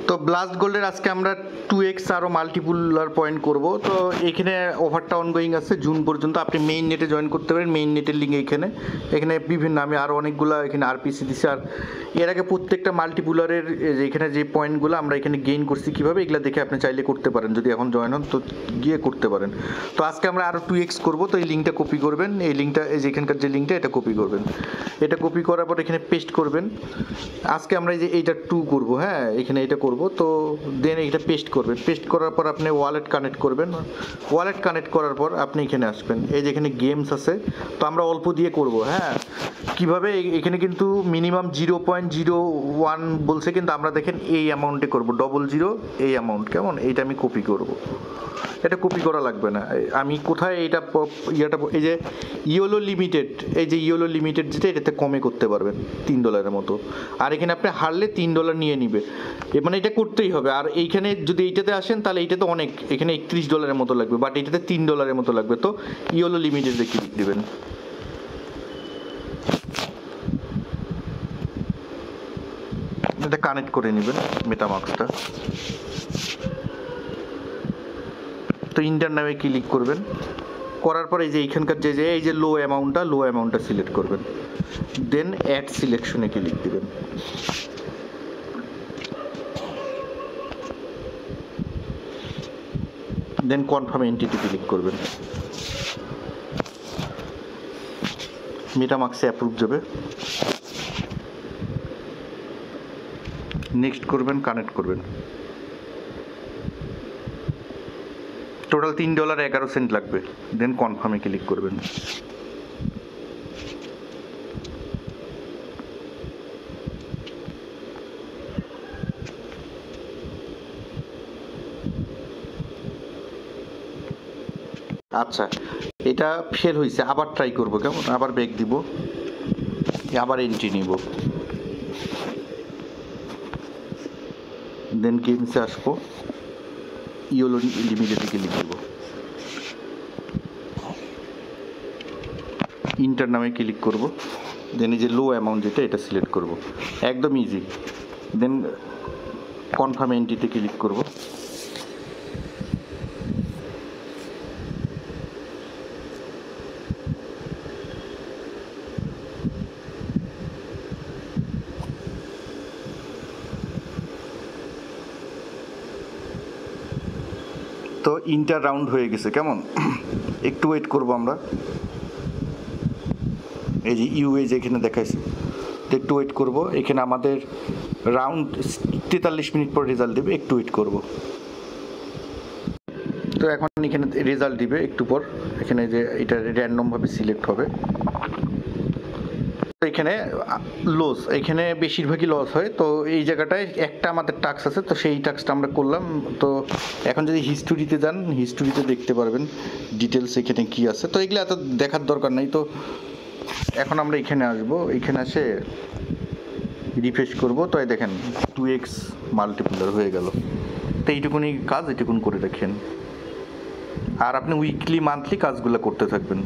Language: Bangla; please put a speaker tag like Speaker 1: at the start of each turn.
Speaker 1: তো ব্লাস্ট গোল্ডের আজকে আমরা 2x আরও মাল্টিপুলার পয়েন্ট করব। তো এখানে অফারটা অনগোয়িং আছে জুন পর্যন্ত। আপনি মেইন নেটে জয়েন করতে পারেন, মেইন নেটের লিঙ্ক এখানে এখানে বিভিন্ন আমি আরও অনেকগুলো এখানে আরপিসি দিচ্ছি। আর এর আগে প্রত্যেকটা মাল্টিপুলারের এখানে যে পয়েন্টগুলো আমরা এখানে গেইন করছি কীভাবে, এগুলো দেখে আপনি চাইলে করতে পারেন। যদি এখন জয়েন হন তো গিয়ে করতে পারেন। তো আজকে আমরা আরও 2x করব। তো এই লিঙ্কটা কপি করবেন, এই লিঙ্কটা এই যে এখানকার যে লিঙ্কটা এটা কপি করবেন। এটা কপি করার পর এখানে পেস্ট করবেন। আজকে আমরা এই যে এইটা 2 করব, হ্যাঁ এখানে এটা করব। তো দেন এইটা পেস্ট করবেন। পেস্ট করার পর আপনি ওয়ালেট কানেক্ট করবেন। ওয়ালেট কানেক্ট করার পর আপনি এখানে আসবেন, এই যে এখানে গেমস আছে। তো আমরা অল্প দিয়ে করব, হ্যাঁ কীভাবে এখানে কিন্তু মিনিমাম 0.01 বলছে, কিন্তু আমরা দেখেন এই অ্যামাউন্টে করব, 00 এই অ্যামাউন্ট, কেমন এইটা আমি কপি করব। এটা কপি করা লাগবে না। আমি কোথায় এইটা ইয়েটা এই যে ইয়োলো লিমিটেড, এই যে ইয়োলো লিমিটেড যেটা এটাতে কমে করতে পারবেন $3 মতো। আর এখানে আপনি হারলে $3 নিয়ে নিবে, মানে এটা করতেই হবে। আর এইখানে যদি এইটাতে আসেন তাহলে এইটাতে অনেক, এখানে $31 মতো লাগবে, বাট এটাতে $3 মতো লাগবে। তো ইয়োলো লিমিটেডে ক্লিক দিবেন। এটা কানেক্ট করে নেবেন মেটামাস্কটা। তো ইন্টার নামে ক্লিক করবেন, করার পর এই যে এইখানকার যে এই যে লো অ্যামাউন্টটা সিলেক্ট করবেন। দেন অ্যাড সিলেকশনে ক্লিক দিবেন। দেন কনফার্ম এন্টিটি ক্লিক করবেন। মেটামাস্কে অ্যাপ্রুভ যাবে, নেক্সট করবেন, কানেক্ট করবেন। টোটাল $3.11 লাগবে। দেন কনফার্মে ক্লিক করবেন। আচ্ছা এটা ফেল হয়েছে, আবার ট্রাই করব, কেমন আবার ব্যাক দিব, আবার এন্ট্রি নিব। দেন গেমসে আসবো, ইয়োলো লিমিটেডে ক্লিক দেব, ইন্টার নামে ক্লিক করব। দেন এই যে লো অ্যামাউন্ট যেটা এটা সিলেক্ট করব, একদম ইজি। দেন কনফার্ম এন্ট্রিতে ক্লিক করব। তো ইন্টার রাউন্ড হয়ে গেছে, কেমন একটু ওয়েট করব আমরা। এই যে ইউএ যেখানে দেখাইছে, তো একটু ওয়েট করব। এখানে আমাদের রাউন্ড 43 মিনিট পর রেজাল্ট দেবে, একটু ওয়েট করব। তো এখন এখানে রেজাল্ট দিবে একটু পর। এখানে যে এটা র্যান্ডমভাবে সিলেক্ট হবে। এখানে লস, এখানে বেশিরভাগই লস হয়। তো এই জায়গাটায় একটা আমাদের টাস্ক আছে, তো সেই টাস্কটা আমরা করলাম। তো এখন যদি হিস্টোরিতে যান, হিস্টোরিতে দেখতে পারবেন ডিটেলস এখানে কি আছে। তো এগুলো এত দেখার দরকার নেই। তো এখন আমরা এখানে আসবো, এখানে এসে রিফ্রেশ করব। তো এই দেখেন 2x মাল্টিপুলার হয়ে গেল। তো এইটুকুনি কাজ, এইটুকুন করে রাখেন। আর আপনি উইকলি মান্থলি কাজগুলো করতে থাকবেন।